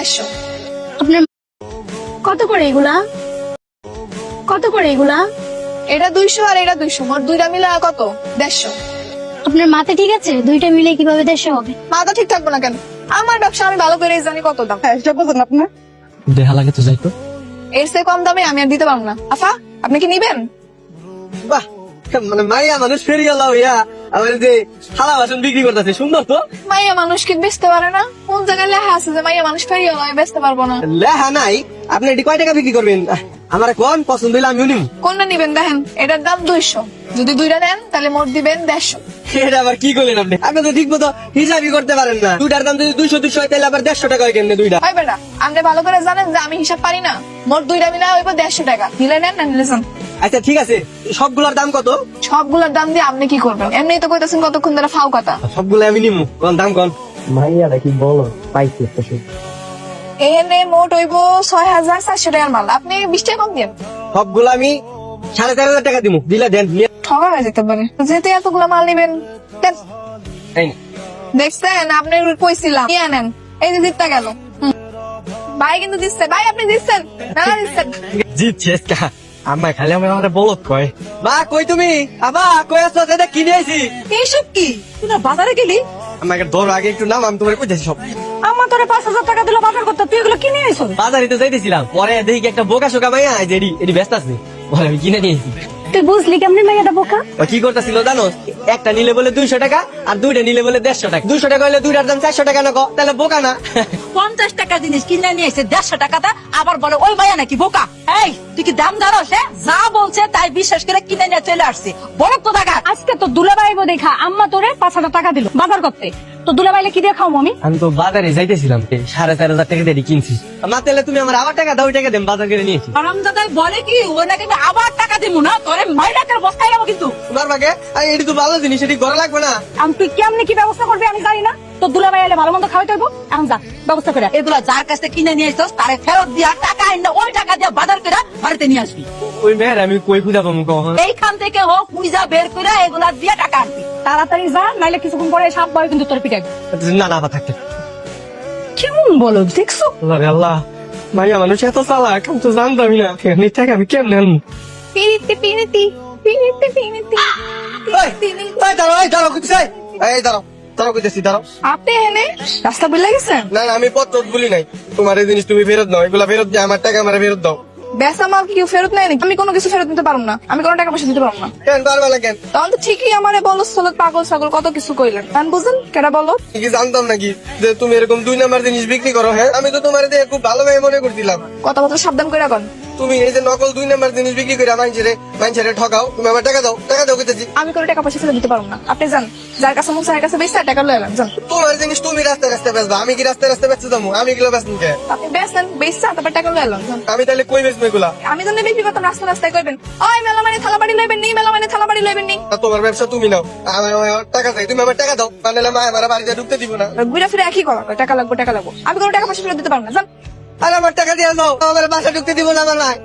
150। আপনার কত করে এগুলা? কত করে এগুলা? এটা 200 আর এটা 200, মোট দুইটা মিলে কত? 150। আপনার মাথা ঠিক আছে? দুইটা মিলে কিভাবে 150 হবে? মাথা ঠিক থাকবো না কেন? আমার ব্যবসা আমি ভালো করে জানি কত দাম। হ্যাঁ সেটা বলুন আপনার। দেখা লাগে তো যাই তো। এর চেয়ে কম দামে আমি আর দিতে পারবো না। আফা, আপনি কি নিবেন? বাহ, মানে মাইয়া মানুষ ফেরিয়া লাও ইয়া আমার যে থালা বাসন বিক্রি করতেছে, সুন্দর তো। মাইয়া মানুষ কি বেচতে পারে না? কোন জায়গায় লেখা আছে যে মাইয়া মানুষ ফেরিয়ে লয় বেচতে পারবো না? লেহা নাই, আপনি এটি কয় টাকা বিক্রি করবেন? আমার কোন পছন্দ হইলে আমিও নিম। কোনটা নিবেন দেখেন, এটার দাম 200, যদি দুইটা নেন তাহলে মোট দিবেন 150। এটা আবার কি করলেন আপনি? আপনি তো ঠিক মতো হিসাবই করতে পারেন না। দুইটার দাম যদি 200 হয় তাহলে আবার 150 টাকা হয় কেমনে দুইটা? হয় বেটা, আপনি ভালো করে জানেন যে আমি হিসাব পারি না। মোট দুইটা মিলে হইব 150 টাকা। নিলে নেন না নিলে যান। আচ্ছা ঠিক আছে, সবগুলোর দাম কত? সবগুলোর দাম দিয়ে আপনি কি করবেন? এমনি তো কইতাছেন কতক্ষণ ধরে ফাও কথা। সবগুলো আমি নিমু, কোন দাম কোন? মাইয়াটা কি বলো, পাইছি একটা এখানে মোট হইব 6400 টাকার মাল, আপনি 20 টাকা কম দেন। সবগুলো আমি 4500 টাকা দিমু, দিলে দেন। ঠকা হয়ে যেতে পারে, যেহেতু এতগুলো মাল নিবেন দেন। এই না। দেখছেন, আপনি কইছিলাম নিয়ে নেন, এই যে জিতটা গেল। ভাই কিন্তু দিচ্ছে, ভাই আপনি দিচ্ছেন না দিচ্ছেন। জিতছিস কা? আম্মা খালি আমার বলত কয়। মা কই তুমি? আবা কই আছো? এটা কিনে আইছি। এইসব কি তুই না বাজারে গেলি? আমাকে ধর আগে একটু নাম, আমি তোমার কইতেছি সব। আমার তোরে 5000 টাকা দিল বাজার করতে, তুই এগুলো কিনে আইছ? বাজারে তো যাইতেছিলাম, পরে দেখি কি একটা বোকা শোকা মাইয়া যে এটি ব্যস্ত আছে, পরে আমি কিনে নিয়েছি। তুই বুঝলি কেমনি মেয়েটা বোকা? ও কি করতেছিল জানো? একটা নিলে বলে 200 টাকা আর দুইটা নিলে বলে 150 টাকা। 200 টাকা হলে দুইটার দাম 400 টাকা না, তাহলে বোকা না? 50 টাকা জিনিস কিনে নিয়ে এসে 150 টাকাটা আবার বলে ওই মাইয়া নাকি বোকা? এই তুই কি দাম জানোস? যা বলছে তাই বিশ্বাস করে কিনে নিয়ে চলে আসছে, বড় তো টাকা। আজকে তো দুলাভাইবো দেখা আম্মা তোরে 5000 টাকা দিল বাজার করতে, তো দুলাভাইলে কি দিয়ে খাও আমি? আমি তো বাজারে যাইতেছিলাম, 4500 টাকা দিয়ে কিনছি। মা তাহলে তুমি আমার আবার টাকা দাও, ওই টাকা দেন, বাজার করে নিয়েছি। আরামদাদাই বলে কি ও নাকি আমি আবার টাকা দিব না, তোরে মাইরাকের বস্তায় যাবো কিন্তু। তোমার বাকে এটি তো ভালো জিনিস, এটি ঘরে লাগবে না। আমি তুই কেমনি কি ব্যবস্থা করবি আমি জানি না, তো দুলাভাই এলে ভালো মন্দ খাওয়াইতে হইব। এখন যা ব্যবস্থা করে। এগুলা যার কাছে কিনে নিয়ে আসছ তারে ফেরত দিয়া টাকা আইন, ওই টাকা দিয়া বাজার করে বাড়িতে নিয়ে আসবি। ওই মেয়ের আমি কই খুঁজা পাবো কখন? এইখান থেকে হোক পুইজা বের করে এগুলা দিয়ে টাকা আনবি। তাড়াতাড়ি যা, নাইলে কিছুক্ষণ পরে সাপ বয় কিন্তু তোর পিটাই। না না, আবার থাকতে। কেমন বলো দেখছো? আল্লাহ রে আল্লাহ, মাইয়া মানুষ এত চালাক, আমি তো জানতামই না। এখানে টাকা আমি কেমনে আনবো? পিনিতি পিনিতি পিনিতি পিনিতি। আপনি এনে রাস্তা বলে গেছেন? না না, আমি পথ বলি নাই। তোমার এই জিনিস তুমি ফেরত দাও, এগুলা ফেরত দিয়ে আমার টাকা আমার ফেরত দাও। বেচা মাল কি কেউ ফেরত নেয় নাকি? আমি কোনো কিছু ফেরত দিতে পারবো না, আমি কোনো টাকা পয়সা দিতে পারবো না। কেন পারবা না কেন? তখন তো ঠিকই আমারে বলো সলত পাগল ছাগল কত কিছু কইলেন, আমি বুঝেন কেটা বলো। কি জানতাম নাকি যে তুমি এরকম 2 নাম্বার জিনিস বিক্রি করো? হ্যাঁ, আমি তো তোমার দিয়ে খুব ভালোভাবে মনে করছিলাম। কথা বলতে সাবধান করে রাখুন। তুমি এই যে নকল 2 নাম্বার জিনিস বিক্রি করে মানুষের ঠকাও, তুমি আমার টাকা দাও, টাকা দাও কইতেছি। আমি কোনো টাকা পয়সা ফেরত দিতে পারবো না, আপনি যান, যার কাছে মুখ যার কাছে বেচতে টাকা লয়ে এলাম যান। তোমার জিনিস তুমি রাস্তায় রাস্তায় বেচবা, আমি কি রাস্তায় রাস্তায় বেচতে যাবো? আমি এগুলো বেচবো কে? আপনি বেচলেন বেচতে তারপর টাকা লয়ে এলাম যান। আমি তাহলে কই বেচবো এগুলা? আমি জানি বিক্রি করতাম রাস্তা রাস্তায় করবেন, ওই মেলা মানে থালা বাড়ি লইবেন নি, মেলা মানে থালা বাড়ি লইবেন নি। তোমার ব্যবসা তুমি নাও, আমার টাকা চাই, তুমি আমার টাকা দাও, মানে মা আমার বাড়িতে ঢুকতে দিব না। ঘুরে ফিরে একই কথা, টাকা লাগবে টাকা লাগবে, আমি কোনো টাকা পয়সা ফেরত দিতে পারবো না যান। আর আমার টাকা দিয়ে দাও, আমার বাসা ঢুকতে দিব না। আমার নাই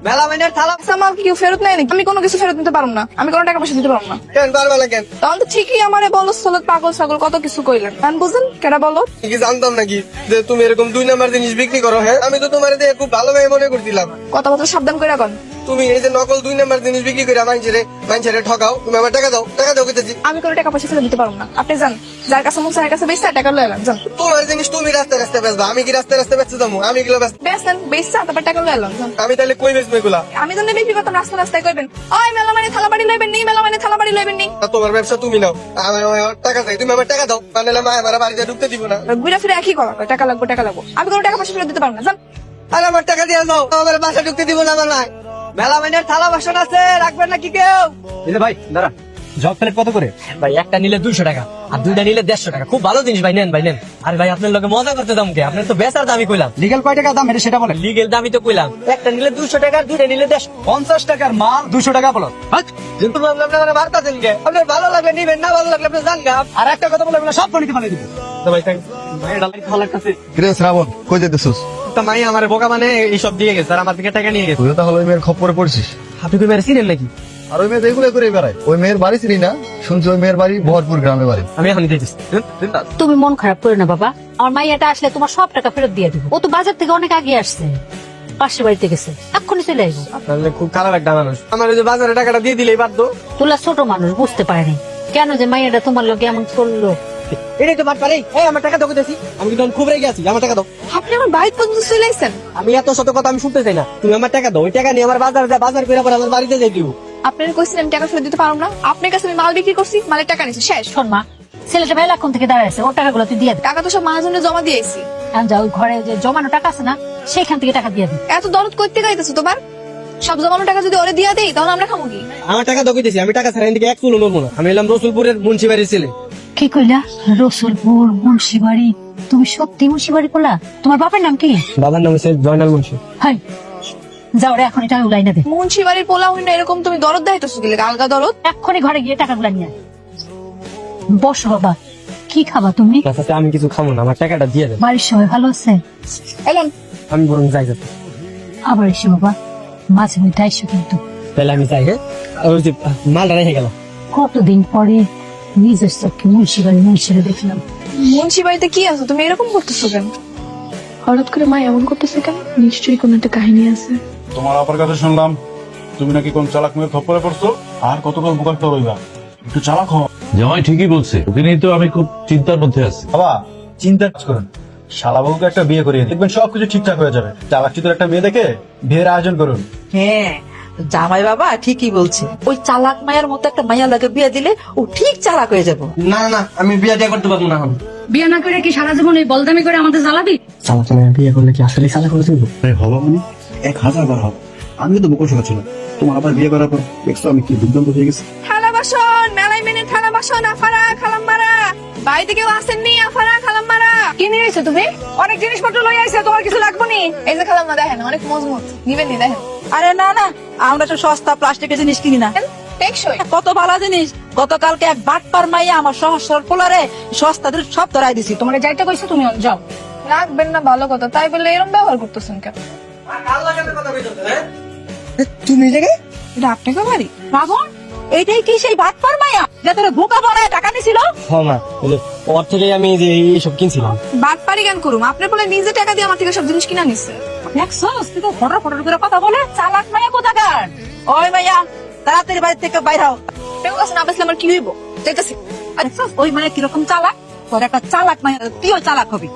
মেলা মাইনের থালা বেচা মাল কি কেউ ফেরত নেয় নাকি? আমি কোনো কিছু ফেরত দিতে পারবো না, আমি কোনো টাকা পয়সা দিতে পারবো না। কেন পারবা না কেন? তখন তো ঠিকই আমারে বলো সলত পাগল ছাগল কত কিছু কইলেন, আমি বুঝেন কেটা বলো। কি জানতাম নাকি যে তুমি এরকম 2 নাম্বার জিনিস বিক্রি করো? হ্যাঁ, আমি তো তোমার দিয়ে খুব ভালোভাবে মনে করছিলাম। কথা বলতে সাবধান করে রাখুন। তুমি এই যে নকল 2 নাম্বার জিনিস বিক্রি করে মানুষের ঠকাও, তুমি আমার টাকা দাও, টাকা দাও কইতেছি। আমি কোনো টাকা পয়সা ফেরত দিতে পারবো না, আপনি যান, যার কাছে মুখ যার কাছে বেচতে টাকা লয়ে এলাম যান। তোমার জিনিস তুমি রাস্তায় রাস্তায় বেচবা, আমি কি রাস্তায় রাস্তায় বেচতে যাবো? আমি এগুলো বেচবো। বেচলেন বেচতে তারপর টাকা লয়ে এলাম যান। আমি তাহলে কই বেচবো এগুলা? আমি জানি বিক্রি করতাম রাস্তা রাস্তায় করবেন, ওই মেলা মানে থালা বাড়ি লইবেন নি, মেলা মানে থালা বাড়ি লইবেন নি। তোমার ব্যবসা তুমি নাও, আমার টাকা চাই, তুমি আমার টাকা দাও, মানে মা আমার বাড়িতে ঢুকতে দিব না। ঘুরে ফিরে একই কথা, টাকা লাগবে টাকা লাগবে, আমি কোনো টাকা পয়সা ফেরত দিতে পারবো না যান। আর আমার টাকা দিয়ে দাও, আমার বাসা ঢুকতে দিব না। আমার নাই মেলা মাইনের থালা বাসন আছে, রাখবেন নাকি কেউ? ভাই দাঁড়া, জব প্লেট কত করে? ভাই একটা নিলে 200 টাকা আর দুইটা নিলে 150 টাকা। খুব ভালো জিনিস ভাই, নেন ভাই নেন। আরে ভাই আপনার লোকে মজা করতে দাম কে? আপনার তো বেচার দামই কইলাম। লিগেল কয় টাকা দাম এটা সেটা বলেন। লিগেল দামই তো কইলাম, একটা নিলে 200 টাকা আর দুইটা নিলে 150। 50 টাকার মাল 200 টাকা বলো। কিন্তু আপনারা বার্তাছেন কে? আপনার ভালো লাগলে নিবেন, না ভালো লাগলে আপনি জান গা। আর একটা কথা বলে সব গণিতে ফেলে দিব। ভাই থ্যাংক ভাই, এটা ভালো লাগতেছে। কিরে শ্রাবণ, কই যেতেছিস? তা মাই আমার বোকা মানে এইসব দিয়ে গেছে আর আমার থেকে টাকা নিয়ে গেছে। তুই তাহলে ওই মেয়ের খপ্পরে পড়ছিস? আপনি কি মেরে চিনেন নাকি? আর ওই মেয়ে এগুলো করে বেড়ায়। ওই মেয়ের বাড়ি ছিলি না, শুনছি ওই মেয়ের বাড়ি ভরপুর গ্রামে বাড়ি। আমি এখন দিতেছি। তুমি মন খারাপ করো না বাবা, আমার মাইয়াটা আসলে তোমার সব টাকা ফেরত দিয়ে দেবো। ও তো বাজার থেকে অনেক আগে আসছে, পাশের বাড়িতে গেছে, এক্ষুনি চলে আসবো। তাহলে খুব খারাপ একটা মানুষ, আমার ওই যে বাজারে টাকাটা দিয়ে দিলেই পারতো। তোলা ছোট মানুষ বুঝতে পারেনি কেন যে মাইয়াটা তোমার লোক এমন করলো। এটাই তো বাদ পারে। এই আমার টাকা দাও দিতেছি, আমি কিন্তু খুব রেগে আছি, আমার টাকা দাও। আপনি আমার বাড়ি পর্যন্ত চলে আসছেন। আমি এত শত কথা আমি শুনতে চাই না, তুমি আমার টাকা দাও। ওই টাকা নিয়ে আমার বাজার করে পরে আমার বাড়িতে যাই দিব। আপনার কইছিলাম টাকা ফেরত দিতে পারবো না, আপনার কাছে আমি মাল বিক্রি করছি, মালের টাকা নিচ্ছে শেষ। শোন মা, ছেলেটা মেলাক্ষণ থেকে দাঁড়াইছে, ওর টাকাগুলো তুই দিয়ে দে। টাকা তো সব মহাজনে জমা দিয়েছি। এখন যা ওই ঘরে যে জমানো টাকা আছে না, সেখান থেকে টাকা দিয়ে দে। এত দরদ করতে গাইতেছো তোমার? সব জমানো টাকা যদি ওরে দিয়া দেই তাহলে আমরা খাবো কি? আমার টাকা দাও দিতেছি, আমি টাকা ছাড়া এদিকে এক চুলো নড়বো না। আমি এলাম রসুলপুরের মুন্সিবাড়ির ছেলে। কি কইলা? রসুলপুর মুন্সিবাড়ি? তুমি সত্যি মুন্সিবাড়ি করলা? তোমার বাপের নাম কি? বাবার নাম হচ্ছে জয়নাল মুন্সি। হাই, যাও রে, এখন এটা উলাই না দে। মুন্সি বাড়ির পোলা হই না এরকম তুমি দরদ দেখাইতেছো কি লাগে? আলগা দরদ। এক্ষুনি ঘরে গিয়ে টাকাগুলা নিয়ে আয়। বসো বাবা, কি খাবা তুমি? আচ্ছা আমি কিছু খাবো না, আমার টাকাটা দিয়ে দেন। বাড়ির সবাই ভালো আছে? এলন আমি বরং যাই যাতে। আবার এসো বাবা, মাঝে মধ্যে আইসো কিন্তু। তাহলে আমি যাই। হ্যাঁ, আর ওই যে মালটা রেখে গেল। কতদিন পরে নিজের চোখে মুন্সিবাড়ি দেখলাম। মুন্সি বাড়িতে কি আছে? তুমি এরকম করতেছো কেন? হঠাৎ করে মা এমন করতেছে কেন? নিশ্চয়ই কোনো একটা কাহিনী আছে। তোমার আপার কাছে শুনলাম তুমি নাকি কোন চালাক মেয়ের খপ্পরে পড়ছো। আর কতকাল বোকার হইবা, একটু চালাক হও। জামাই ঠিকই বলছে, ওকে নিয়ে তো আমি খুব চিন্তার মধ্যে আছি। বাবা চিন্তা করুন, শালাবাবুকে একটা বিয়ে করিয়ে দেখবেন সবকিছু ঠিকঠাক হয়ে যাবে। চালাক চিত্র একটা মেয়ে দেখে বিয়ের আয়োজন করুন। হ্যাঁ, জামাই বাবা ঠিকই বলছে। ওই চালাক মায়ের মতো একটা মাইয়া লাগে বিয়ে দিলে ও ঠিক চালাক হয়ে যাবো। না না, আমি বিয়ে টিয়া করতে পারবো না এখন। বিয়ে না করে কি সারা জীবন এই বলদামি করে আমাদের জ্বালাবি? চালাক বিয়ে করলে কি আসলে চালাক করে তুলবো? হবা মানে 1000 বার হব। আমি তো বোকা শোনা ছিল, তোমার আবার বিয়ে করার পর দেখছো আমি কি বিভ্রান্ত হয়ে গেছি। থালা বাসন মেলাই মেনে থালা বাসন আফারা খালাম মারা। বাড়িতে কেউ আসেননি? আফারা খালাম মারা। কি নিয়ে এসো তুমি? অনেক জিনিসপত্র লই আইছে, তোমার কিছু লাগবে নি? এই যে খালাম না, দেখেন অনেক মজবুত, নিবেন নি দেখেন। আরে না না, আমরা তো সস্তা প্লাস্টিকের জিনিস কিনি না, টেকসই। কত ভালো জিনিস। গতকালকে এক বাটপার মাইয়া আমার সহস্র পোলারে সস্তাদের সব ধরাই দিছি। তোমার যাইতে কইছো, তুমি যাও। রাখবেন না ভালো কথা, তাই বলে এরকম ব্যবহার করতেছেন কেন? তুমি এই জায়গায়? এটা আপনাকে বাড়ি? রাবণ, এইটাই কি সেই বাটপার মাইয়া যে তোর বোকা বানায় টাকা নিছিল? হ্যাঁ মা, ওর থেকে আমি যে এইসব কিনছিলাম। বাদ পারি কেন করুম? আপনার বলে নিজে টাকা দিয়ে আমার থেকে সব জিনিস কিনা নিচ্ছে। দেখছস তুই তো ফটর ফটর করে কথা বলে। চালাক মাইয়া কোথাকার? ওই মাইয়া তাড়াতাড়ি বাড়ি থেকে বাইর হও। কেউ কাছে না বেসলে আমার কি হইব? যাইতেছি। দেখছস ওই মাইয়া কিরকম চালাক? তোর একটা চালাক মাইয়া, তুইও চালাক হবি।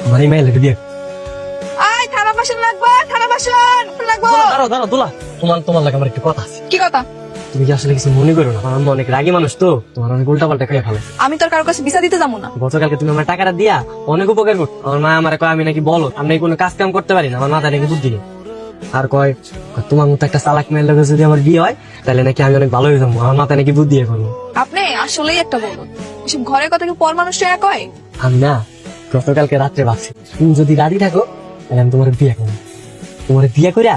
আমার এই মেয়ে বিয়ে। আয় থালা বাসন লাগবে, থালা বাসন লাগবে। দাঁড়াও দাঁড়াও দোলা, তোমার লাগে আমার একটু কথা আছে। কি কথা? তুমি কি আসলে কিছু মনে করো না? আমার অনেক রাগী মানুষ তো, তোমার অনেক উল্টা পাল্টা খেয়ে ফেলে। আমি তোর কারোর কাছে বিচার দিতে যাবো না। গতকালকে তুমি আমার টাকাটা দিয়া অনেক উপকার করছো। আমার মা আমার কয় আমি নাকি বলো, আমি নাকি কোনো কাজ কাম করতে পারি না, আমার মাথা নাকি বুদ্ধি নেই। আর কয় তোমার মতো একটা চালাক মেয়ের লোকের যদি আমার বিয়ে হয় তাহলে নাকি আমি অনেক ভালো হয়ে যাবো, আমার মাথা নাকি বুদ্ধি করবো। আপনি আসলেই একটা বলুন, এসব ঘরের কথা কি পর মানুষটা কয়? আমি না গতকালকে রাত্রে ভাবছি তুমি যদি রাজি থাকো তাহলে আমি তোমার বিয়ে করবো। তোমার বিয়ে করিয়া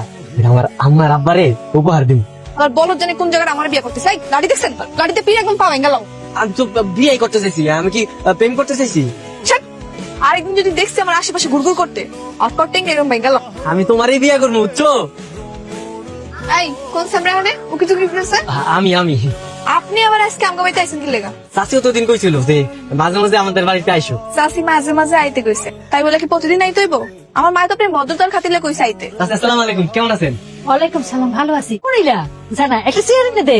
আমার আম্মার আব্বারে উপহার দিব। আর বলো জানি কোন জায়গায় আমার বিয়ে করতে চাই? গাড়ি দেখছেন? গাড়িতে পিয়ে একদম পাবেন গেল। আমি তো বিয়ে করতে চাইছি, আমি কি প্রেম করতে চাইছি? আরেকদিন যদি দেখছি আমার আশেপাশে ঘুরঘুর করতে, অফকটিং এরকম ভাই গেল। আমি তোমারই বিয়ে করবো, বুঝছো? এই কোন সামনে হলে ওকে তো কি ফেলছে? আমি আপনি আবার আজকে আমগো বাড়িতে আইছেন কি লেগা? চাচিও তো দিন কইছিল যে মাঝে মাঝে আমাদের বাড়িতে আইসো। চাচি মাঝে মাঝে আইতে কইছে, তাই বলে কি প্রতিদিন আইতে হইব? আমার মা তো আপনি ভদ্রতার খাতিরে কইছে আইতে। চাচি আসসালামু আলাইকুম, কেমন আছেন? ওয়ালাইকুম সালাম, ভালো আছি। করিলা জানা একটা চেয়ার এনে দে।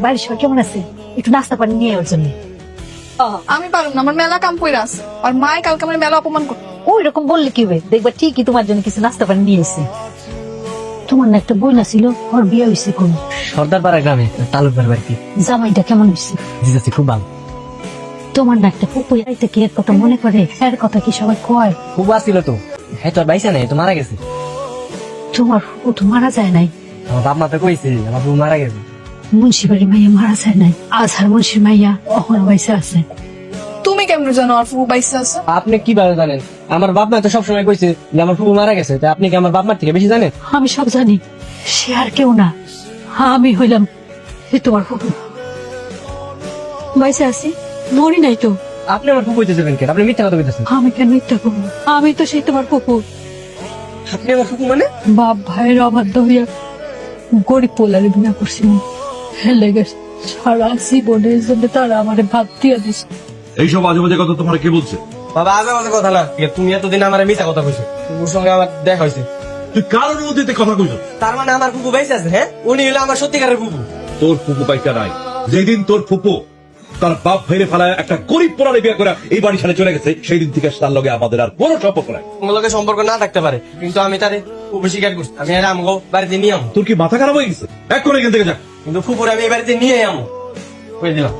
বাড়ির সবাই কেমন আছে? একটু নাস্তা পানি নিয়ে ওর জন্য। আমি পারুম না, আমার মেলা কাম কইরা আছে। আর মাই কালকে আমার মেলা অপমান করত। ওই রকম বললে কি হবে? দেখবা ঠিকই তোমার জন্য কিছু নাস্তা পানি নিয়ে এসে। তোমার না একটা বইলা ছিল, ওর বিয়ে হয়েছে কোন? সর্দার পাড়া গ্রামে তালুকদার বাড়িতে। জামাইটা কেমন হয়েছে? জি চাচি খুব ভালো। তোমার না একটা ফুপু আইতে কি এর কথা মনে করে? এর কথা কি সবাই কয়? খুব আসছিল তো, হ্যাঁ তোর বাইসা নেই তো মারা গেছে। তোমার ফুপু তো মারা যায় নাই। আমার বাপ মা তো কইছে আমার বউ মারা গেছে। মুন্সিবাড়ি মাইয়া মারা যায় নাই, আজহার মুন্সির মাইয়া অহন বাইসে আছে। তুমি কেমন জানো আর ফুপু বাইসে আছে? আপনি কিভাবে জানেন? আমার বাপ মা তো সবসময় কইছে যে আমার ফুপু মারা গেছে, তা আপনি কি আমার বাপ মার থেকে বেশি জানেন? আমি সব জানি, সে আর কেউ না, আমি হইলাম তোমার ফুপু। বাইসে আছি, মরি নাই তো। আপনি আমার ফুপু হইতেছেন কেন? আপনি মিথ্যা কথা কইতেছেন। আমি কেন মিথ্যা করবো? আমি তো সেই তোমার ফুপু। আপনি আমার ফুপু মানে? বাপ ভাইয়ের অবাধ্য হইয়া গরিব পোলারে বিনা করছিলাম লেগে সারা জীবনের জন্য তারা আমার ভাত দিয়ে দিস। এইসব মাঝে মাঝে কথা তোমার কে বলছে? বাবা আজে বাজে কথা না, তুমি এতদিন আমার মিথ্যা কথা কইছো, ওর সঙ্গে আমার দেখা হয়েছে। তুই কার অনুমতিতে কথা কইছ? তার মানে আমার ফুপু বেঁচে আছে? হ্যাঁ, উনি হলো আমার সত্যিকারের ফুপু। তোর ফুপু পাইকা নাই। যেদিন তোর ফুপু তার বাপ ফেরে ফেলায় একটা গরিব পোলারে বিয়ে করে এই বাড়ি ছেড়ে চলে গেছে, সেই দিন থেকে তার লগে আমাদের আর কোনো সম্পর্ক নাই। তোমার সম্পর্ক না থাকতে পারে, কিন্তু আমি তারে ফুপু স্বীকার করছি। আমি আর আমগো বাড়িতে নিয়ে আমো, তোর কি মাথা খারাপ হয়ে গেছে? এক করে এখান থেকে যা। কিন্তু ফুপুর আমি এই বাড়িতে নিয়ে আমো কই দিলাম।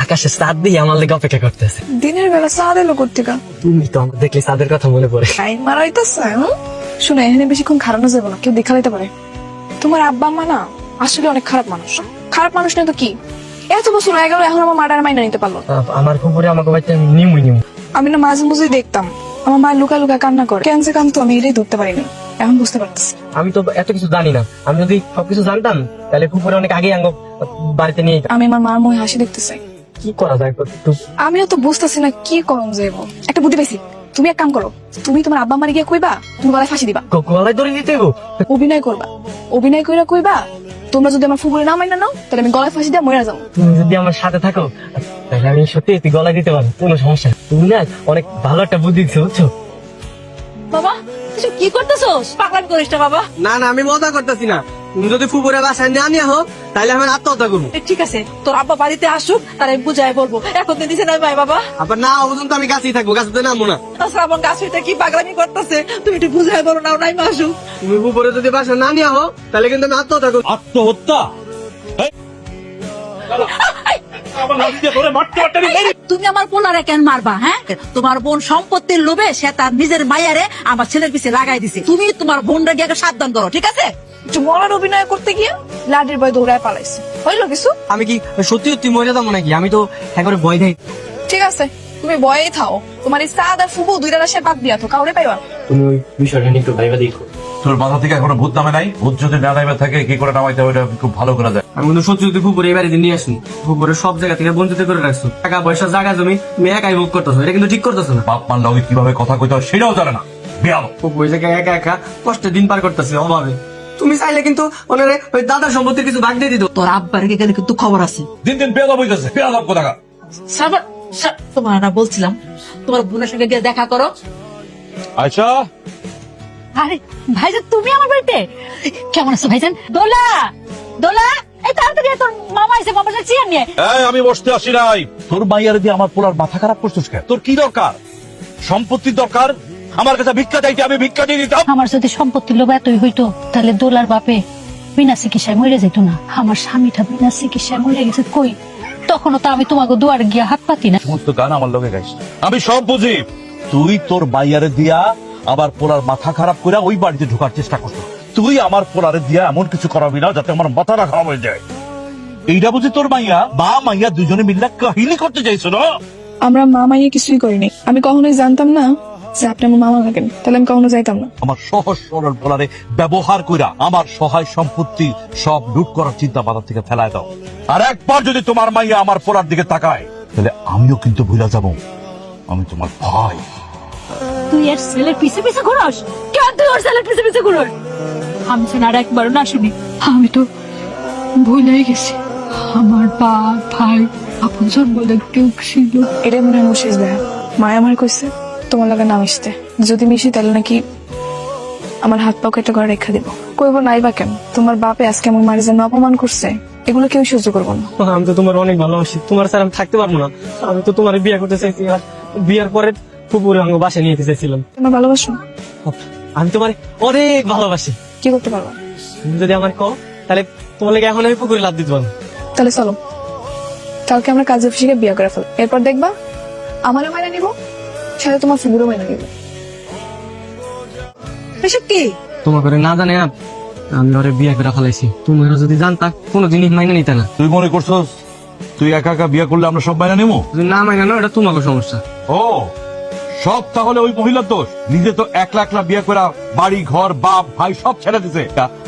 আকাশে চাঁদ দিয়ে আমার লেগে অপেক্ষা করতেছে। দিনের বেলা চাঁদ এলো কোত্থেকা? তুমি তো আমার দেখলে চাঁদের কথা মনে পড়ে। টাইম মারাইতেছে। শুনে এখানে বেশিক্ষণ খারানো যাবে না, কেউ দেখা লাইতে পারে। তোমার আব্বা আম্মা না আসলে অনেক খারাপ মানুষ। খারাপ মানুষ না তো কি, এত বছর হয়ে গেল এখন আমার মার্ডার মাইনা নিতে পারলো না। আমার ফুপুরে আমাকে বাড়িতে নিমুই নিমু। আমি না মাঝে মাঝে দেখতাম আমার মা লুকা লুকা কান্না করে, কেন যে কান্ত আমি এটাই ধরতে পারিনি, এখন বুঝতে পারতেছি। আমি তো এত কিছু জানি না, আমি যদি সবকিছু জানতাম তাহলে ফুপুরে অনেক আগে আঙ্গ বাড়িতে নিয়ে যেতাম। আমি আমার মার মুখে হাসি দেখতে চাই। কি করা যায় একটু? আমিও তো বুঝতেছি না কি করম যাইব। একটা বুদ্ধি পাইছি, তুমি এক কাম করো, তুমি তোমার আব্বা মারি গিয়ে কইবা তুমি গলায় ফাঁসি দিবা, গলায় ধরে দিতে গো। অভিনয় করবা, অভিনয় কইরা কইবা তোমরা যদি আমার ফুপুরে না মাইনা নাও তাহলে আমি গলায় ফাঁসি দিয়ে মরে যাবো। তুমি যদি আমার সাথে থাকো তাহলে আমি সত্যি তুই গলায় দিতে পারবো, কোনো সমস্যা নেই। তুমি না অনেক ভালো একটা বুদ্ধি দিচ্ছ, বুঝছো? বাবা তুই কি করতেছস? পাগলামি করিস না বাবা। না না, আমি মজা করতেছি না। তুমি যদি ফুপুরে বাসায় না নিয়ে হোক তাহলে আমি আত্মহত্যা করবো। ঠিক আছে, তোর আব্বা বাড়িতে আসুক, তার আমি বুঝাই বলবো। এখন তো দিছে না ভাই বাবা। আবার না পর্যন্ত আমি গাছেই থাকবো, গাছতে নামবো না। শ্রাবণ গাছ হইতে কি পাগলামি করতেছে, তুমি একটু বুঝাই বলো না, নাই আসুক। তুমি ফুপুরে যদি বাসায় না নিয়ে হোক তাহলে কিন্তু আমি আত্মহত্যা করবো। আত্মহত্যা? এই! আমার লাঠি দিয়ে ধরে মারতে মারতে আমি মেরে- তুমি আমার পোলারে কেন মারবা? হ্যাঁ, তোমার বোন সম্পত্তির লোভে সে তার নিজের মায়ারে আমার ছেলের পিছে লাগাই দিছে। তুমি তোমার বোনরা গিয়ে সাবধান করো, ঠিক আছে? একটু মরার অভিনয় করতে গিয়ে লাডির বয় দৌড়ায় পালাইছে, হইলো কিছু? আমি কি সত্যি সত্যি মরে যাবো নাকি? আমি তো একবারে ভয় দেই। ঠিক আছে তুমি ভয়েই থাও, তোমার এই চাঁদ আর ফুপু দুইটা রাশে বাদ দিয়া তো কাউরে পাইবা। তুমি ওই বিষয়টা নিয়ে একটু ভাইবা দেখো। তোর মাথা থেকে এখনো ভূত নামে নাই? ভূত যদি না নামে থাকে কি করে নামাইতে হবে এটা খুব ভালো করে যায়। আমি কিন্তু সত্যি সত্যি ফুপুরে এই বাড়িতে নিয়ে আসুন। ফুপুরে সব জায়গা থেকে বঞ্চিত করে রাখছো, টাকা পয়সা জায়গা জমি তুমি একাই ভোগ করতেছো, এটা কিন্তু ঠিক করতেছো না। বাপ মার লগে কিভাবে কথা কইতে হয় সেটাও জানে না। বিয়াল ফুপু ওই জায়গায় একা একা কষ্টে দিন পার করতেছে অভাবে। তুমি চাইলে কিন্তু ওনারে ওই দাদার সম্পত্তির কিছু ভাগ দিয়ে দিত। তোর আব্বার গেলে কিন্তু খবর আছে। দিন দিন বেয়াদব হইতেছে, বেয়াদব কোথাকার। শ্রাবণ, তোমার না বলছিলাম তোমার বোনের সঙ্গে গিয়ে দেখা করো। আচ্ছা আরে ভাইজান তুমি আমার বাড়িতে কেমন আছো ভাইজান? দোলা দোলা এই তাড়াতাড়ি তোর মামা এসে মামার সাথে চেয়ার নিয়ে। এই আমি বসতে আসি নাই। তোর মাইয়ারে দিয়ে আমার পোলার মাথা খারাপ করছিস কেন? তোর কি দরকার? সম্পত্তির দরকার? আমার কাছে ভিক্ষা চাইতে আমি ভিক্ষা দিয়ে দিতাম। আমার যদি সম্পত্তির লোভ এতই হইতো তাহলে দোলার বাপে বিনা চিকিৎসায় মরে যেত না। আমার স্বামীটা বিনা চিকিৎসায় মরে গেছে কই, তখনও তো আমি তোমাকে দুয়ারে গিয়া হাত পাতি না। সমস্ত গান আমার লগে গাইস, আমি সব বুঝি। তুই তোর মাইয়ারে দিয়া আবার পোলার মাথা খারাপ করে ওই বাড়িতে ঢোকার চেষ্টা করছো। তুই আমার পোলারে দিয়া এমন কিছু করাবি না যাতে আমার মাথাটা খারাপ হয়ে যায়। এইটা বুঝি তোর মাইয়া বা মাইয়া দুজনে মিলে কাহিনী করতে চাইছো না? আমরা মা মাইয়ে কিছুই করিনি, আমি কখনোই জানতাম না যে আপনি আমার মামা লাগেন, তাহলে আমি কখনো যাইতাম না। আমার সহজ সরল পোলারে ব্যবহার কইরা আমার সহায় সম্পত্তি সব লুট করার চিন্তা মাথা থেকে ফেলায় দাও। আর একবার যদি তোমার মাইয়া আমার পোলার দিকে তাকায় তাহলে আমিও কিন্তু ভুলে যাব আমি তোমার ভাই। তুই এর ছেলের পিছে পিছে ঘুরস কেন? তুই ওর ছেলের পিছে পিছে ঘুরস? আমি যেন আর একবারও না শুনি। আমি তো ভুলেই গেছি আমার বাপ ভাই আপনজন বলে কেউ ছিল। এটাই মনে হয় শেষ দেখা। মায়া আমার কইছে তোমার লাগে না মিশতে, যদি মিশি তাহলে নাকি আমার হাত পা কেটে করে রেখা দিব। কইব নাই বা কেন, তোমার বাপে আজকে আমার মায়ের জন্য অপমান করছে, এগুলো কেউ সহ্য করবো না। আমি তো তোমার অনেক ভালোবাসি, তোমার স্যার আমি থাকতে পারবো না। আমি তো তোমার বিয়ে করতে চাইছি, আর বিয়ের পরে ফুপুরে আমাকে বাসায় নিয়ে যেতে চাইছিলাম। তোমার ভালোবাসো? আমি তোমার অনেক ভালোবাসি। কি করতে পারবা? তুমি যদি আমার কও তাহলে তোমার লেগে এখন আমি পুকুরে লাভ দিতে পারবো। তাহলে চলো কালকে আমরা কাজে অফিসে বিয়ে করে ফেল, এরপর দেখবা আমারও মাইনা নিব, সাথে তোমার ফুগুরও মাইনা নিব। এসব কি? তোমার করে না জানে আমি ওরে বিয়ে করে ফেলাইছি। তুমি যদি জানতা কোনো জিনিস মাইনে নিতে না। তুই মনে করছস তুই একা একা বিয়ে করলে আমরা সব মাইনা নেবো? যদি না মাইনে না, এটা তোমাকে সমস্যা। ও সব তাহলে ওই মহিলার দোষ? নিজে তো একলা একলা বিয়ে করা বাড়ি ঘর বাপ ভাই সব ছেড়ে দিছে,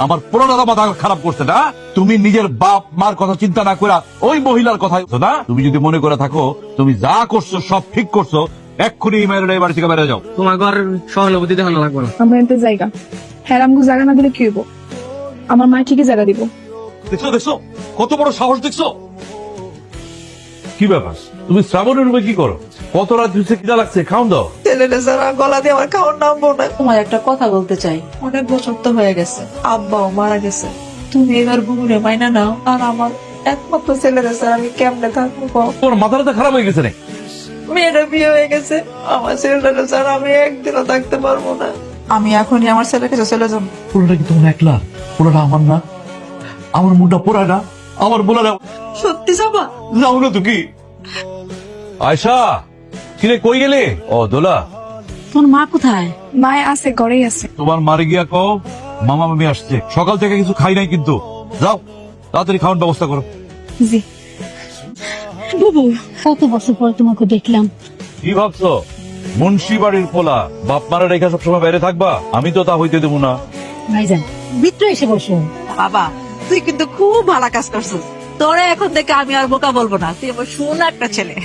আমার পুরোটা মাথা খারাপ করছে না? তুমি নিজের বাপ মার কথা চিন্তা না করা ওই মহিলার কথা না? তুমি যদি মনে করে থাকো তুমি যা করছো সব ঠিক করছো এক্ষুনি এই মেয়ের এই বাড়ি থেকে বেরিয়ে যাও। তোমার ঘর সহানুভূতি দেখানো লাগবে না। আমরা এতে জায়গা হ্যাঁ আমগো জায়গা না দিলে কি হইব? আমার মা ঠিকই জায়গা দিব। দেখছো দেখছো কত বড় সাহস দেখছো? কি ব্যাপার, তুমি শ্রাবণের রূপে কি করো? কত রাত হয়েছে, খিদা লাগছে, খাওন দাও। ছেলেটা ছাড়া গলা দিয়ে আমার খাওয়ার নামবো না। তোমার একটা কথা বলতে চাই, অনেক বছর তো হয়ে গেছে, আব্বাও মারা গেছে, তুমি এবার বুবুরে মাইনা নাও। আর আমার একমাত্র ছেলেটা ছাড়া আমি কেমনে থাকবো কও? তোমার মাথাটা খারাপ হয়ে গেছে নাকি? মেয়েটা বিয়ে হয়ে গেছে, আমার ছেলেটা ছাড়া আমি একদিনও থাকতে পারবো না। আমি এখনই আমার ছেলের কাছে চলে যাবো। পোলাটা কি তোমার একলা? পোলাটা আমার না, আমার মুন্ডা পোড়া না, আমার বোলাটা সত্যি যাবা? যাও না তো কি? আয়শা, কিরে কই গেলে? ও দোলা, তোর মা কোথায়? মায় আছে, ঘরেই আছে। তোমার মারে গিয়া কও মামা মামি আসছে, সকাল থেকে কিছু খাই নাই কিন্তু। যাও তাড়াতাড়ি খাওয়ার ব্যবস্থা করো। জি। বুবু, কত বছর পর তোমাকে দেখলাম। কি ভাবছো মুন্সি বাড়ির পোলা বাপ মারা রেখা সবসময় বাইরে থাকবা? আমি তো তা হইতে দেবো না। ভাইজান, ভিতরে এসে বসো। বাবা তুই কিন্তু খুব ভালো কাজ করছিস, তোরে এখন থেকে আমি আর বোকা বলবো না, তুই আমার শোনা একটা ছেলে।